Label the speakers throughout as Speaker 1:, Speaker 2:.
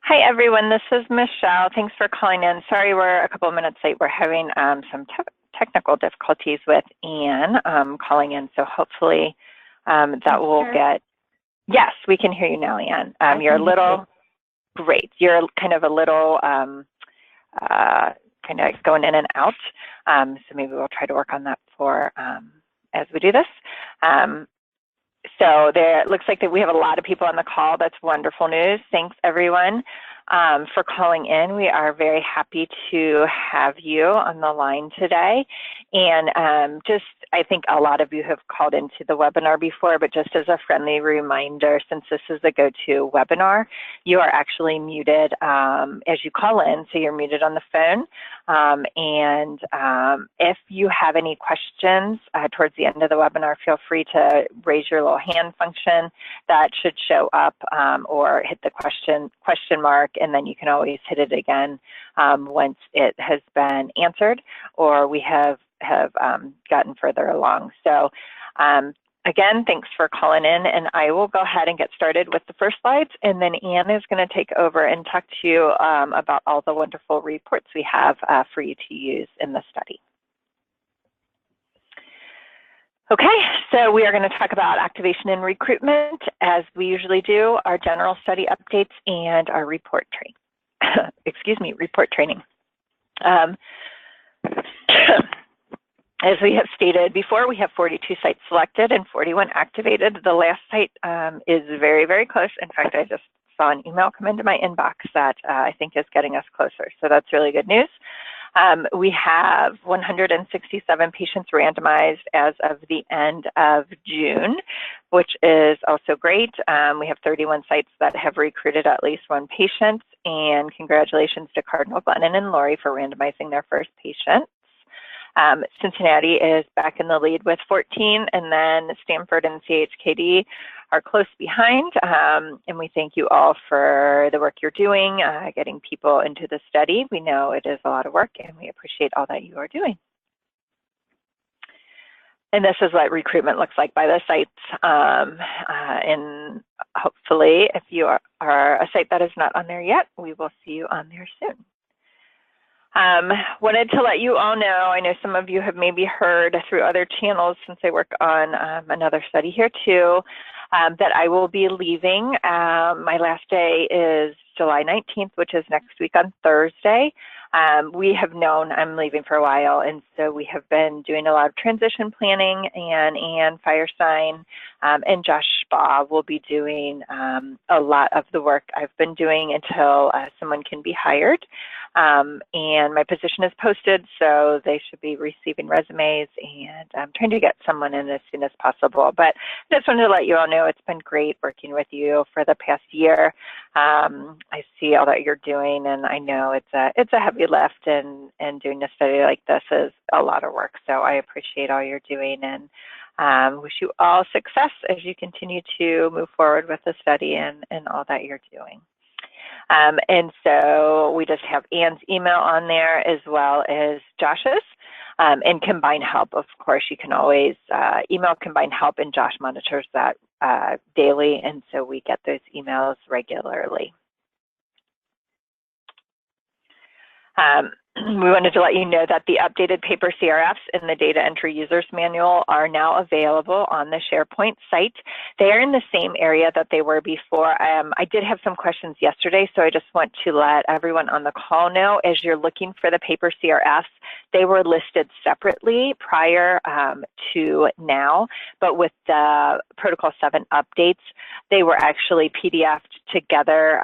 Speaker 1: Hi, everyone. This is Michelle. Thanks for calling in. Sorry we're a couple of minutes late. We're having some technical difficulties with Anne calling in, so hopefully that will get... Yes, we can hear you now, Anne. You're a little... Great. You're kind of a little kind of going in and out, so maybe we'll try to work on that for as we do this. So it looks like that we have a lot of people on the call. That's wonderful news. Thanks, everyone, for calling in. We are very happy to have you on the line today. And I think a lot of you have called into the webinar before, but just as a friendly reminder, since this is the go-to webinar, you are actually muted as you call in, so you're muted on the phone. If you have any questions towards the end of the webinar, feel free to raise your little hand function. That should show up, or hit the question mark, and then you can always hit it again once it has been answered or we have gotten further along. So again, thanks for calling in, and I will go ahead and get started with the first slides, and then Anne is going to take over and talk to you about all the wonderful reports we have for you to use in the study. Okay, so we are going to talk about activation and recruitment, as we usually do, our general study updates, and our report training. Report training. As we have stated before, we have 42 sites selected and 41 activated. The last site is very, very close. In fact, I just saw an email come into my inbox that I think is getting us closer. So that's really good news. We have 167 patients randomized as of the end of June, which is also great. We have 31 sites that have recruited at least one patient, and congratulations to Cardinal Glennon and Lori for randomizing their first patient. Cincinnati is back in the lead with 14, and then Stanford and CHKD are close behind. And we thank you all for the work you're doing, getting people into the study. We know it is a lot of work, and we appreciate all that you are doing. And this is what recruitment looks like by the sites. And hopefully, if you are a site that is not on there yet, we will see you on there soon. Wanted to let you all know, I know some of you have maybe heard through other channels since I work on another study here too, that I will be leaving. My last day is July 19th, which is next week on Thursday. We have known I'm leaving for a while, and so we have been doing a lot of transition planning, and Anne Firesign and Josh Spa will be doing a lot of the work I've been doing until someone can be hired. And my position is posted, so they should be receiving resumes, and I'm trying to get someone in as soon as possible. But I just wanted to let you all know it's been great working with you for the past year. I see all that you're doing, and I know it's a heavy lift, and doing a study like this is a lot of work. So I appreciate all you're doing, and wish you all success as you continue to move forward with the study and all that you're doing. And so we just have Anne's email on there as well as Josh's. And Combined Help, of course, you can always email Combined Help, and Josh monitors that daily, and so we get those emails regularly. We wanted to let you know that the updated paper CRFs and the data entry users manual are now available on the SharePoint site. They are in the same area that they were before. I did have some questions yesterday, so I just want to let everyone on the call know, as you're looking for the paper CRFs, they were listed separately prior to now, but with the Protocol 7 updates, they were actually PDF'd together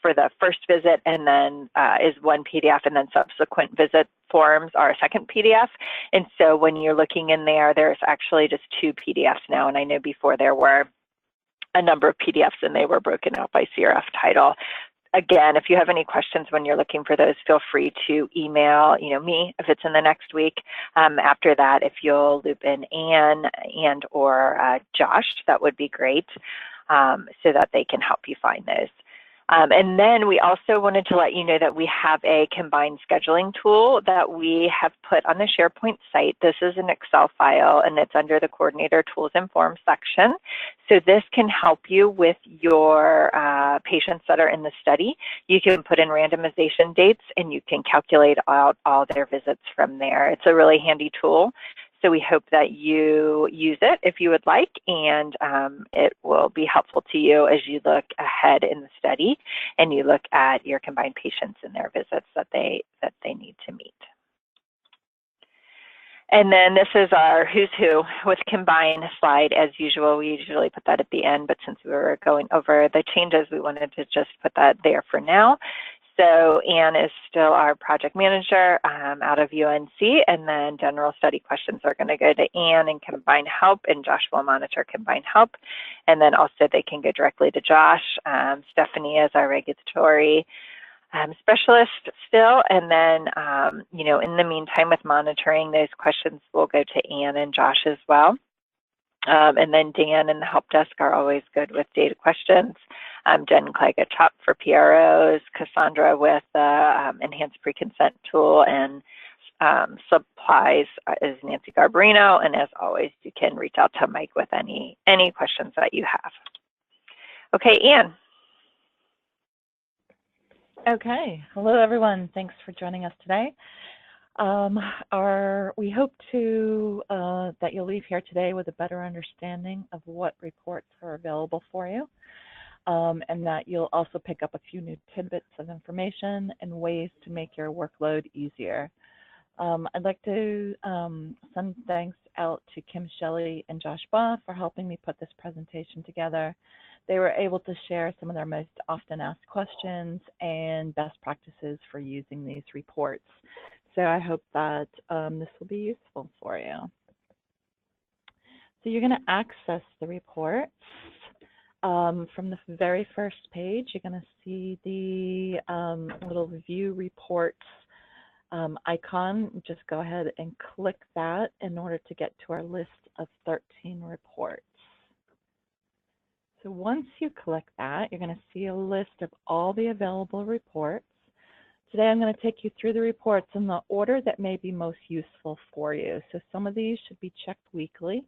Speaker 1: for the first visit, and then is one PDF, and then subsequent visit forms are a second PDF. And so when you're looking in there, there's actually just two PDFs now, and I know before there were a number of PDFs and they were broken out by CRF title. Again, if you have any questions when you're looking for those, feel free to email me if it's in the next week. After that, if you'll loop in Anne and or Josh, that would be great, so that they can help you find those. And then we also wanted to let you know that we have a combined scheduling tool that we have put on the SharePoint site. This is an Excel file, and it's under the Coordinator Tools and Forms section. So this can help you with your patients that are in the study, you can put in randomization dates and you can calculate out all their visits from there. It's a really handy tool. So we hope that you use it if you would like, and it will be helpful to you as you look ahead in the study and you look at your combined patients and their visits that they need to meet. And then this is our who's who with combined slide. As usual, we usually put that at the end, but since we were going over the changes, we wanted to just put that there for now. So Anne is still our project manager out of UNC, and then general study questions are going to go to Anne in Combined Help, and Josh will monitor Combined Help. And then also they can go directly to Josh. Stephanie is our regulatory specialist still, and then you know, in the meantime with monitoring, those questions will go to Anne and Josh as well. And then Dan and the help desk are always good with data questions. Jen Clegg at CHOP for PROs, Cassandra with the enhanced pre-consent tool, and supplies is Nancy Garbarino. And as always, you can reach out to Mike with any questions that you have. Okay, Anne.
Speaker 2: Okay, hello everyone. Thanks for joining us today. We hope to that you'll leave here today with a better understanding of what reports are available for you, and that you'll also pick up a few new tidbits of information and ways to make your workload easier. I'd like to send thanks out to Kim Shelley and Josh Baugh for helping me put this presentation together. They were able to share some of their most often asked questions and best practices for using these reports. So I hope that this will be useful for you. So you're going to access the reports from the very first page. You're going to see the little View Reports icon. Just go ahead and click that in order to get to our list of 13 reports. So once you click that, you're going to see a list of all the available reports. Today I'm going to take you through the reports in the order that may be most useful for you. So some of these should be checked weekly.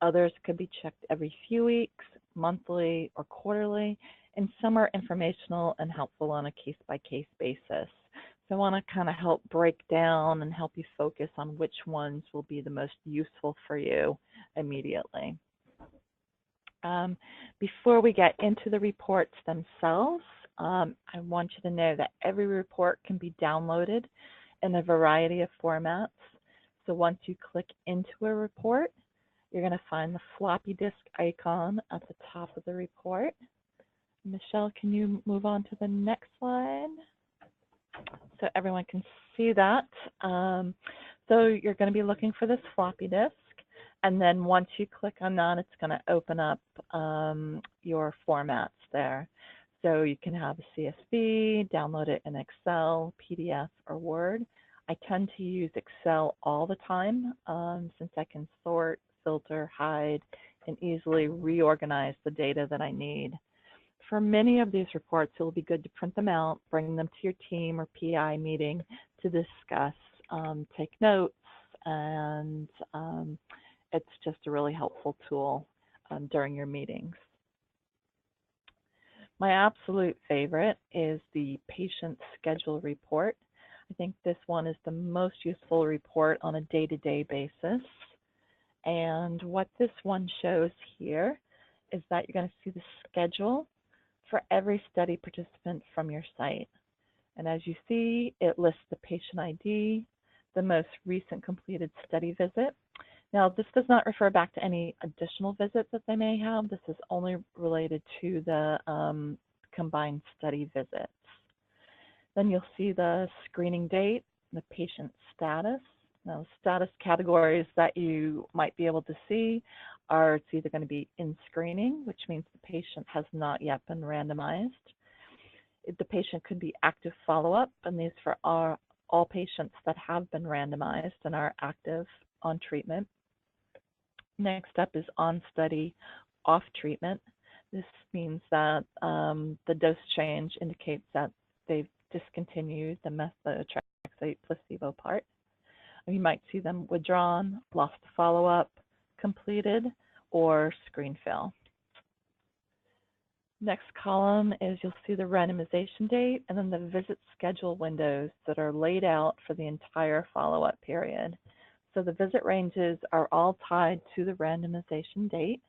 Speaker 2: Others could be checked every few weeks, monthly, or quarterly. And some are informational and helpful on a case-by-case basis. So I want to kind of help break down and help you focus on which ones will be the most useful for you immediately. Before we get into the reports themselves, I want you to know that every report can be downloaded in a variety of formats. So once you click into a report, you're going to find the floppy disk icon at the top of the report. Michelle, can you move on to the next slide so everyone can see that? So you're going to be looking for this floppy disk. And then once you click on that, it's going to open up your formats there. So you can have a CSV, download it in Excel, PDF, or Word. I tend to use Excel all the time since I can sort, filter, hide, and easily reorganize the data that I need. For many of these reports, it will be good to print them out, bring them to your team or PI meeting to discuss, take notes, and it's just a really helpful tool during your meetings. My absolute favorite is the patient schedule report. I think this one is the most useful report on a day-to-day basis. And what this one shows here is that you're going to see the schedule for every study participant from your site. And as you see, it lists the patient ID, the most recent completed study visit. Now, this does not refer back to any additional visits that they may have. This is only related to the combined study visits. Then you'll see the screening date, the patient status. Now, status categories that you might be able to see are it's either going to be in screening, which means the patient has not yet been randomized. The patient could be active follow-up, and these for all patients that have been randomized and are active on treatment. Next up is on study, off treatment. This means that the dose change indicates that they've discontinued the methotrexate placebo part. You might see them withdrawn, lost to follow-up, completed, or screen fail. Next column is you'll see the randomization date and then the visit schedule windows that are laid out for the entire follow-up period. So the visit ranges are all tied to the randomization date.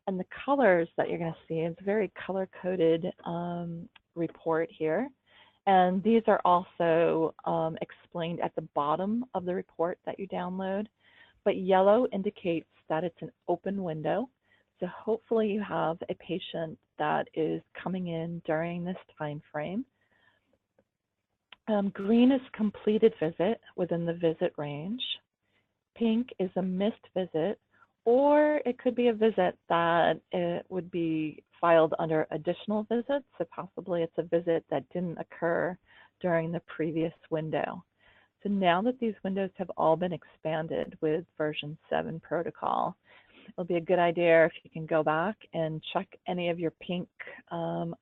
Speaker 2: And the colors that you're going to see is a very color-coded report here. And these are also explained at the bottom of the report that you download. But yellow indicates that it's an open window. So hopefully you have a patient that is coming in during this time frame. Green is completed visit within the visit range. Pink is a missed visit, or it could be a visit that it would be filed under additional visits, so possibly it's a visit that didn't occur during the previous window. So now that these windows have all been expanded with version 7 protocol, it'll be a good idea if you can go back and check any of your pink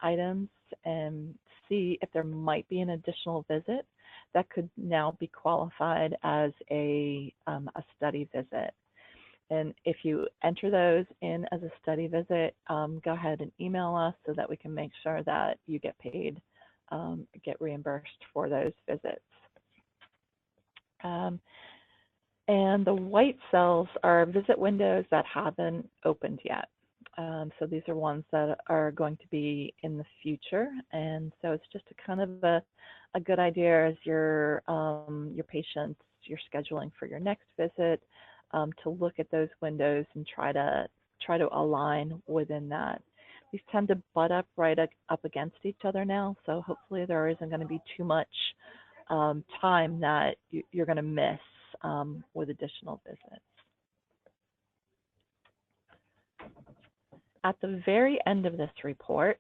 Speaker 2: items and see if there might be an additional visit that could now be qualified as a study visit. And if you enter those in as a study visit, go ahead and email us so that we can make sure that you get paid, get reimbursed for those visits. And the white cells are visit windows that haven't opened yet. So these are ones that are going to be in the future. And so it's just a kind of a good idea as your patients, you're scheduling for your next visit, to look at those windows and try to align within that. These tend to butt up right up against each other now. So hopefully there isn't going to be too much time that you're going to miss with additional visits. At the very end of this report,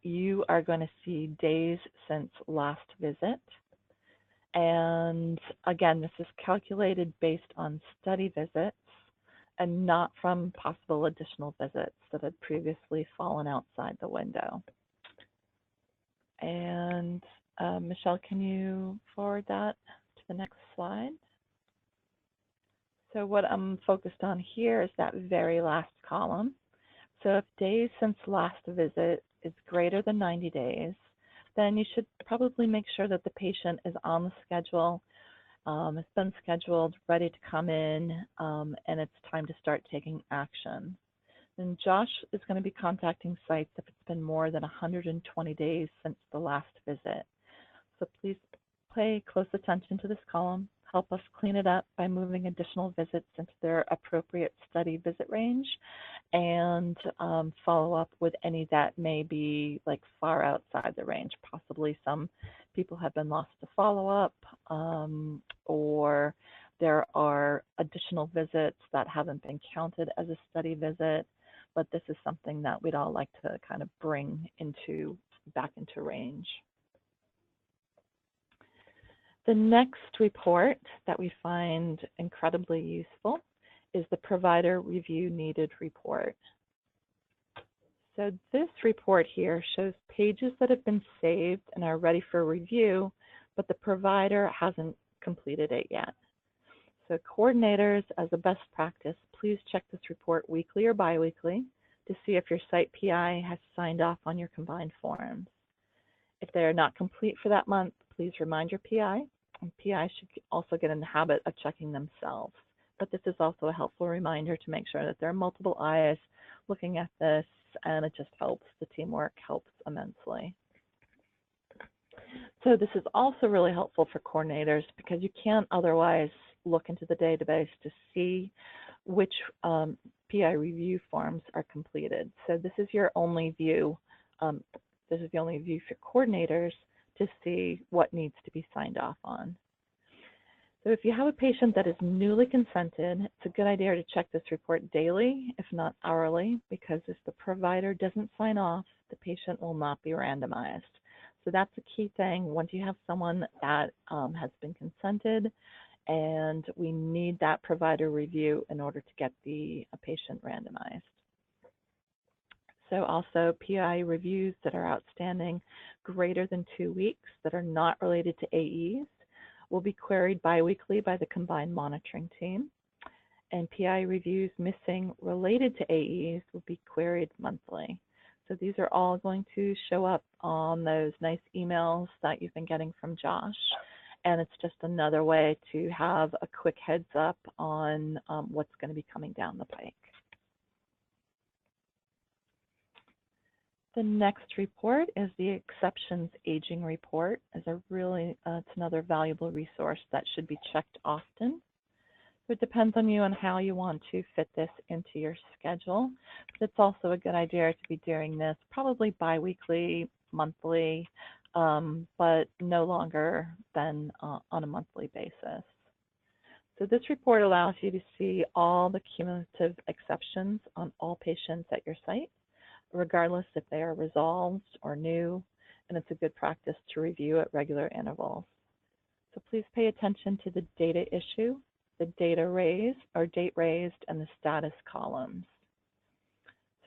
Speaker 2: you are going to see days since last visit. And again, this is calculated based on study visits and not from possible additional visits that had previously fallen outside the window. And Michelle, can you forward that to the next slide? So what I'm focused on here is that very last column. So if days since last visit is greater than 90 days, then you should probably make sure that the patient is on the schedule, has been scheduled, ready to come in, and it's time to start taking action. And Josh is going to be contacting sites if it's been more than 120 days since the last visit. So please pay close attention to this column. Help us clean it up by moving additional visits into their appropriate study visit range, and follow up with any that may be like far outside the range. Possibly some people have been lost to follow-up, or there are additional visits that haven't been counted as a study visit, but this is something that we'd all like to kind of bring back into range. The next report that we find incredibly useful is the provider review needed report. So this report here shows pages that have been saved and are ready for review, but the provider hasn't completed it yet. So coordinators, as a best practice, please check this report weekly or biweekly to see if your site PI has signed off on your combined forms. If they are not complete for that month, please remind your PI, and PI should also get in the habit of checking themselves. But this is also a helpful reminder to make sure that there are multiple eyes looking at this, and it just helps. The teamwork helps immensely. So this is also really helpful for coordinators because you can't otherwise look into the database to see which PI review forms are completed. So this is your only view. This is the only view for coordinators to see what needs to be signed off on. So if you have a patient that is newly consented, it's a good idea to check this report daily, if not hourly, because if the provider doesn't sign off, the patient will not be randomized. So that's a key thing. Once you have someone that has been consented, and we need that provider review in order to get the patient randomized. So also PI reviews that are outstanding greater than 2 weeks that are not related to AEs will be queried biweekly by the combined monitoring team. And PI reviews missing related to AEs will be queried monthly. So these are all going to show up on those nice emails that you've been getting from Josh. And it's just another way to have a quick heads up on what's going to be coming down the pike. The next report is the Exceptions Aging Report. It's another valuable resource that should be checked often. So it depends on you and how you want to fit this into your schedule. But it's also a good idea to be doing this probably biweekly, monthly, but no longer than on a monthly basis. So this report allows you to see all the cumulative exceptions on all patients at your site, regardless if they are resolved or new, and it's a good practice to review at regular intervals. So please pay attention to the data issue, the date raised, and the status columns.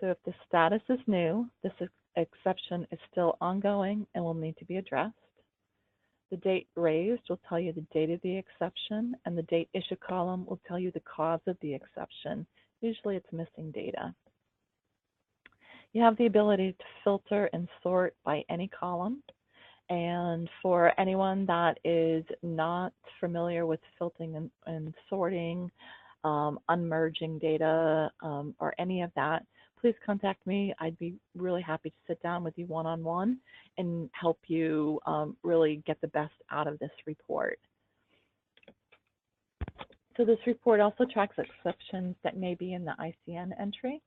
Speaker 2: So if the status is new, this exception is still ongoing and will need to be addressed. The date raised will tell you the date of the exception, and the date issue column will tell you the cause of the exception. Usually it's missing data. You have the ability to filter and sort by any column. And for anyone that is not familiar with filtering and sorting, unmerging data, or any of that, please contact me. I'd be really happy to sit down with you one-on-one and help you really get the best out of this report. So this report also tracks exceptions that may be in the ICN entry,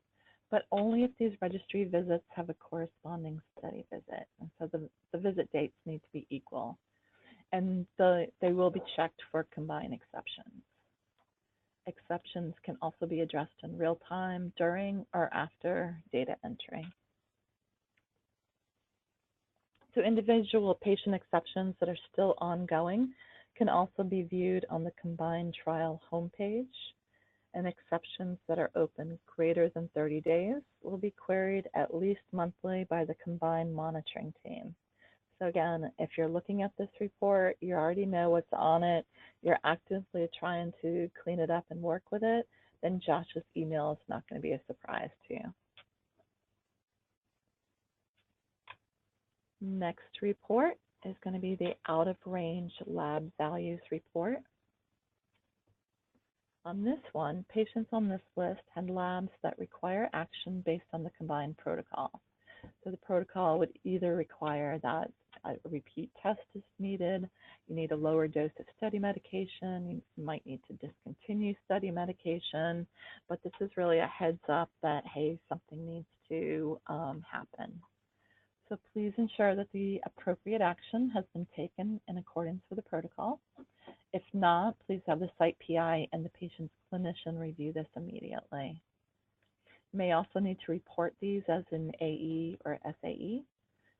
Speaker 2: but only if these registry visits have a corresponding study visit. And so the visit dates need to be equal. And they will be checked for combined exceptions. Exceptions can also be addressed in real time during or after data entry. So individual patient exceptions that are still ongoing can also be viewed on the combined trial homepage. And exceptions that are open greater than 30 days will be queried at least monthly by the combined monitoring team. So again, if you're looking at this report, you already know what's on it, you're actively trying to clean it up and work with it, then Josh's email is not going to be a surprise to you. Next report is going to be the out of range lab values report. On this one, patients on this list had labs that require action based on the combined protocol. So the protocol would either require that a repeat test is needed, you need a lower dose of study medication, you might need to discontinue study medication, but this is really a heads up that, hey, something needs to happen. So please ensure that the appropriate action has been taken in accordance with the protocol. If not, please have the site PI and the patient's clinician review this immediately. You may also need to report these as an AE or SAE,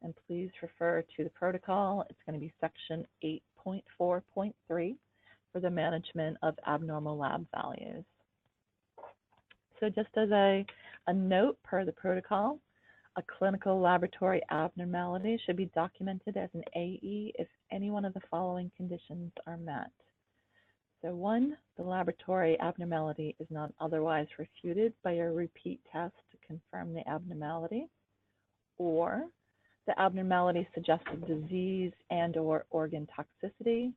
Speaker 2: and please refer to the protocol. It's going to be section 8.4.3 for the management of abnormal lab values. So just as a note per the protocol, a clinical laboratory abnormality should be documented as an AE if any one of the following conditions are met. So 1, the laboratory abnormality is not otherwise refuted by a repeat test to confirm the abnormality, or the abnormality suggests a disease and/or organ toxicity,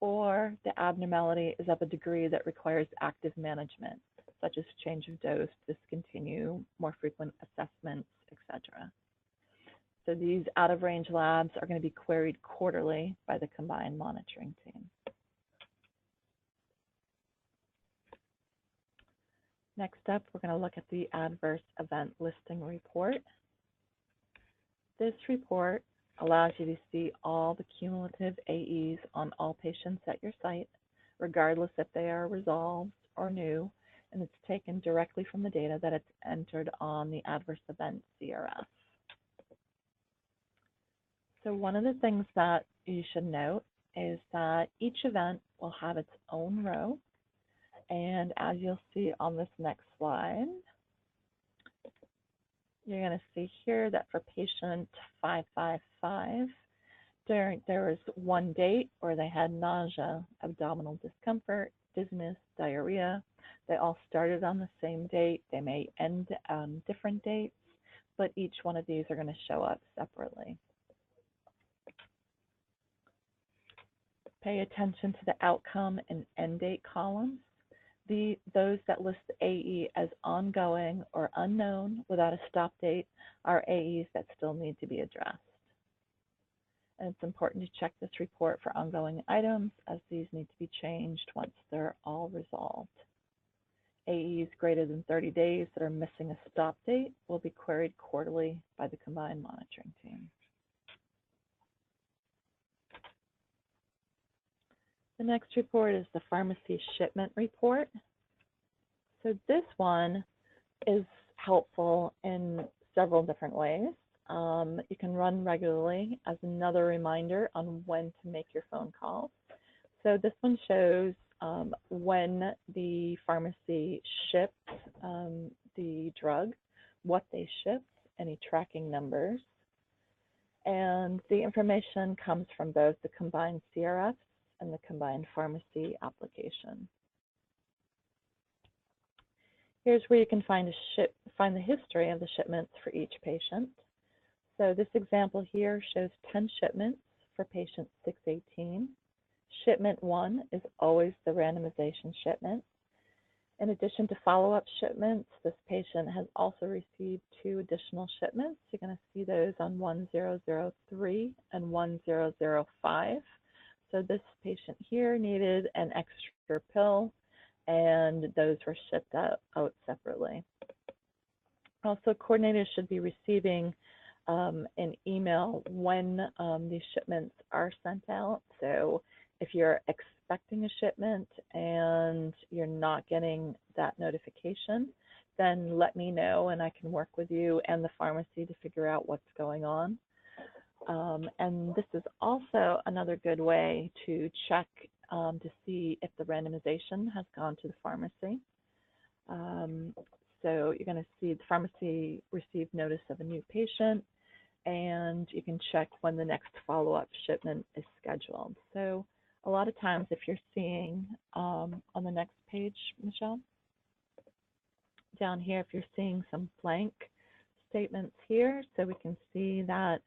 Speaker 2: or the abnormality is of a degree that requires active management, such as change of dose, discontinue, more frequent assessments, etc. So these out-of-range labs are going to be queried quarterly by the combined monitoring team. Next up, we're going to look at the adverse event listing report. This report allows you to see all the cumulative AEs on all patients at your site, regardless if they are resolved or new, and it's taken directly from the data that it's entered on the adverse event CRF. So one of the things that you should note is that each event will have its own row. And as you'll see on this next slide, you're going to see here that for patient 555, there was one date where they had nausea, abdominal discomfort, dizziness, diarrhea. They all started on the same date. They may end on different dates, but each one of these are going to show up separately. Pay attention to the outcome and end date columns. Those that list the AE as ongoing or unknown without a stop date are AEs that still need to be addressed. And it's important to check this report for ongoing items, as these need to be changed once they're all resolved. AEs greater than 30 days that are missing a stop date will be queried quarterly by the combined monitoring team. The next report is the pharmacy shipment report. So this one is helpful in several different ways. You can run regularly as another reminder on when to make your phone calls. So this one shows when the pharmacy shipped the drug, what they shipped, any tracking numbers. And the information comes from both the combined CRFs and the combined pharmacy application. Here's where you can find the history of the shipments for each patient. So this example here shows 10 shipments for patient 618. Shipment 1 is always the randomization shipment. In addition to follow-up shipments, this patient has also received 2 additional shipments. You're going to see those on 1003 and 1005. So this patient here needed an extra pill, and those were shipped out separately. Also, coordinators should be receiving an email when these shipments are sent out. So if you're expecting a shipment and you're not getting that notification, then let me know and I can work with you and the pharmacy to figure out what's going on. And this is also another good way to check to see if the randomization has gone to the pharmacy. So you're going to see the pharmacy received notice of a new patient, and you can check when the next follow-up shipment is scheduled. So a lot of times if you're seeing on the next page, Michelle, down here, if you're seeing some blank statements here, so we can see that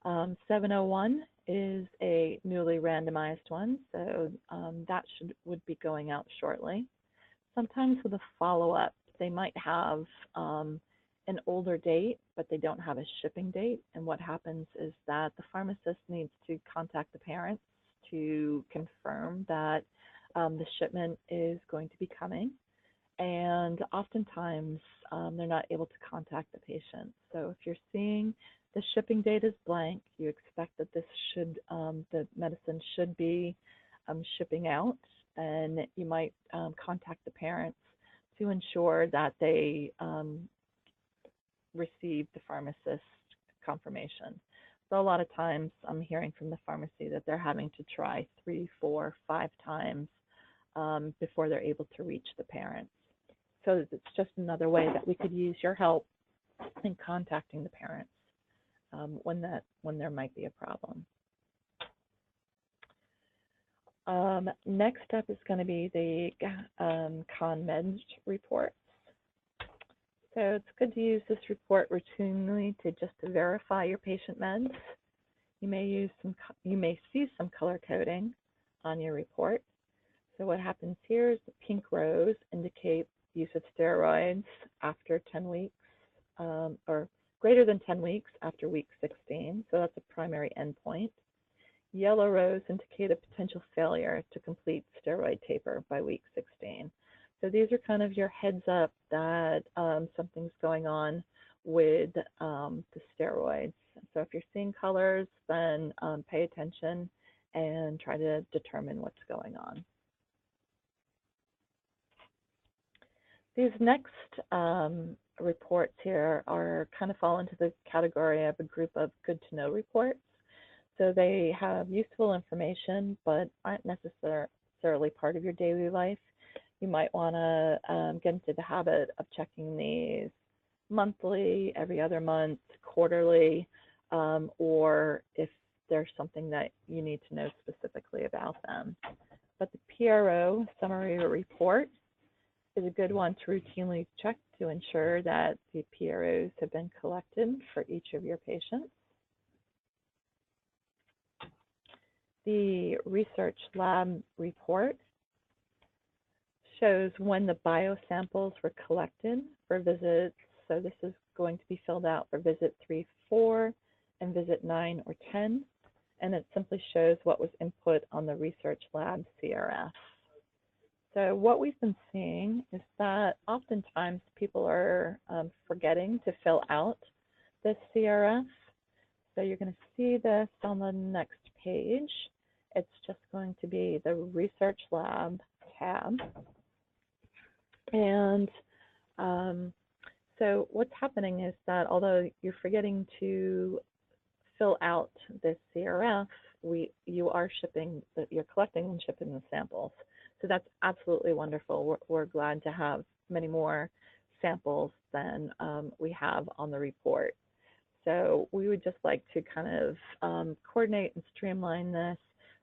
Speaker 2: 701 is a newly randomized one, so that would be going out shortly. Sometimes with a follow-up, they might have an older date, but they don't have a shipping date. And what happens is that the pharmacist needs to contact the parents to confirm that the shipment is going to be coming. And oftentimes, they're not able to contact the patient. So if you're seeing the shipping date is blank, you expect that this should, the medicine should be shipping out, and you might contact the parents to ensure that they receive the pharmacist confirmation. So a lot of times I'm hearing from the pharmacy that they're having to try 3, 4, 5 times before they're able to reach the parents. So it's just another way that we could use your help in contacting the parents when there might be a problem. Next up is going to be the ConMed reports. So it's good to use this report routinely to verify your patient meds. You may see some color coding on your report. So what happens here is the pink rows indicate use of steroids after 10 weeks or greater than 10 weeks after week 16. So that's a primary endpoint. Yellow rows indicate a potential failure to complete steroid taper by week 16. So these are kind of your heads up that something's going on with the steroids. So if you're seeing colors, then pay attention and try to determine what's going on. These next reports here are kind of fall into the category of a group of good to know reports. So they have useful information, but aren't necessarily part of your daily life. You might want to get into the habit of checking these monthly, every other month, quarterly, or if there's something that you need to know specifically about them. But the PRO summary report is a good one to routinely check to ensure that the PROs have been collected for each of your patients. The research lab report shows when the biosamples were collected for visits. So this is going to be filled out for visit 3, 4, and visit 9 or 10. And it simply shows what was input on the research lab CRF. So what we've been seeing is that oftentimes people are forgetting to fill out this CRF. So you're going to see this on the next page. It's just going to be the research lab tab. And so what's happening is that although you're forgetting to fill out this CRF, you're collecting and shipping the samples. So that's absolutely wonderful. We're glad to have many more samples than we have on the report. So we would just like to kind of coordinate and streamline this.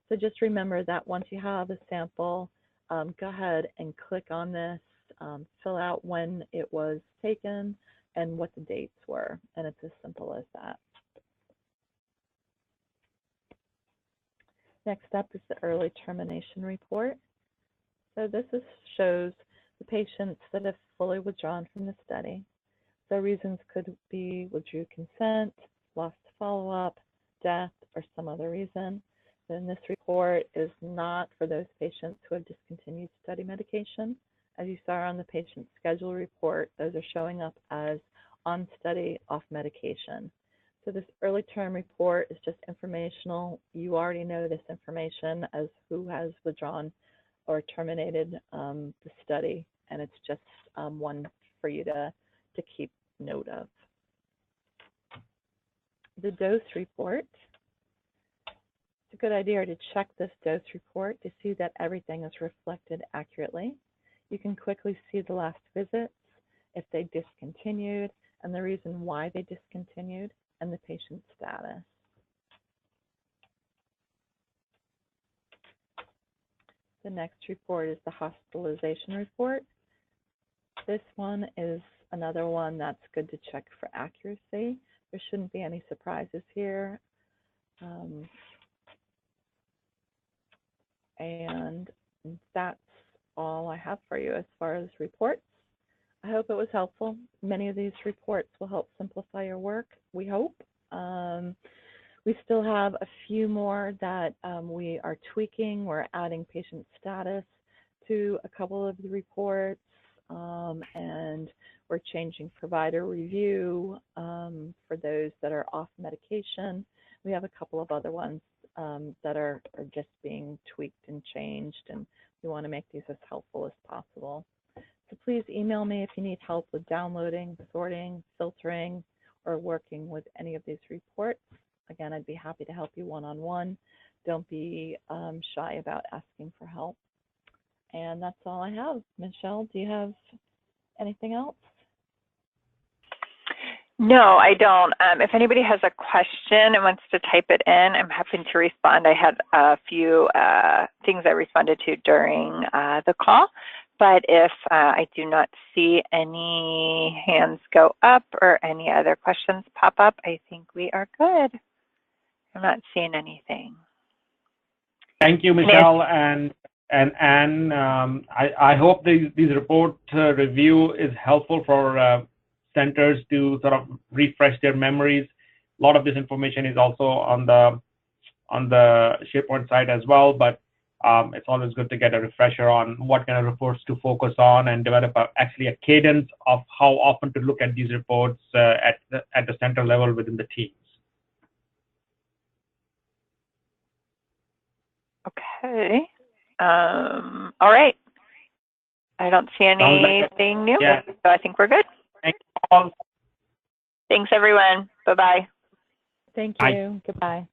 Speaker 2: So just remember that once you have a sample, go ahead and click on this, fill out when it was taken and what the dates were. And it's as simple as that. Next up is the early termination report. So this shows the patients that have fully withdrawn from the study. So reasons could be withdrew consent, lost follow-up, death, or some other reason. Then this report is not for those patients who have discontinued study medication. As you saw on the patient schedule report, those are showing up as on study, off medication. So this early term report is just informational. You already know this information as who has withdrawn or terminated the study, and it's just one for you to keep note of. The dose report. It's a good idea to check this dose report to see that everything is reflected accurately. You can quickly see the last visits, if they discontinued, and the reason why they discontinued, and the patient status. The next report is the hospitalization report. This one is another one that's good to check for accuracy. There shouldn't be any surprises here. And that's all I have for you as far as reports. I hope it was helpful. Many of these reports will help simplify your work, we hope. We still have a few more that we are tweaking. We're adding patient status to a couple of the reports, and we're changing provider review for those that are off medication. We have a couple of other ones that are just being tweaked and changed, and we want to make these as helpful as possible. So please email me if you need help with downloading, sorting, filtering, or working with any of these reports. Again, I'd be happy to help you one-on-one. Don't be shy about asking for help. And that's all I have. Michelle, do you have anything else?
Speaker 1: No, I don't. If anybody has a question and wants to type it in, I'm happy to respond. I had a few things I responded to during the call, but if I do not see any hands go up or any other questions pop up, I think we are good. I'm not seeing anything.
Speaker 3: Thank you, Michelle and Anne. I hope these report review is helpful for centers to sort of refresh their memories. A lot of this information is also on the SharePoint site as well, but it's always good to get a refresher on what kind of reports to focus on and develop actually a cadence of how often to look at these reports at the center level within the teams.
Speaker 1: Okay. All right. I don't see anything new,
Speaker 3: yeah.
Speaker 1: So I think we're good.
Speaker 3: Thank you all.
Speaker 1: Thanks, everyone. Bye-bye.
Speaker 2: Thank you. Bye. Goodbye.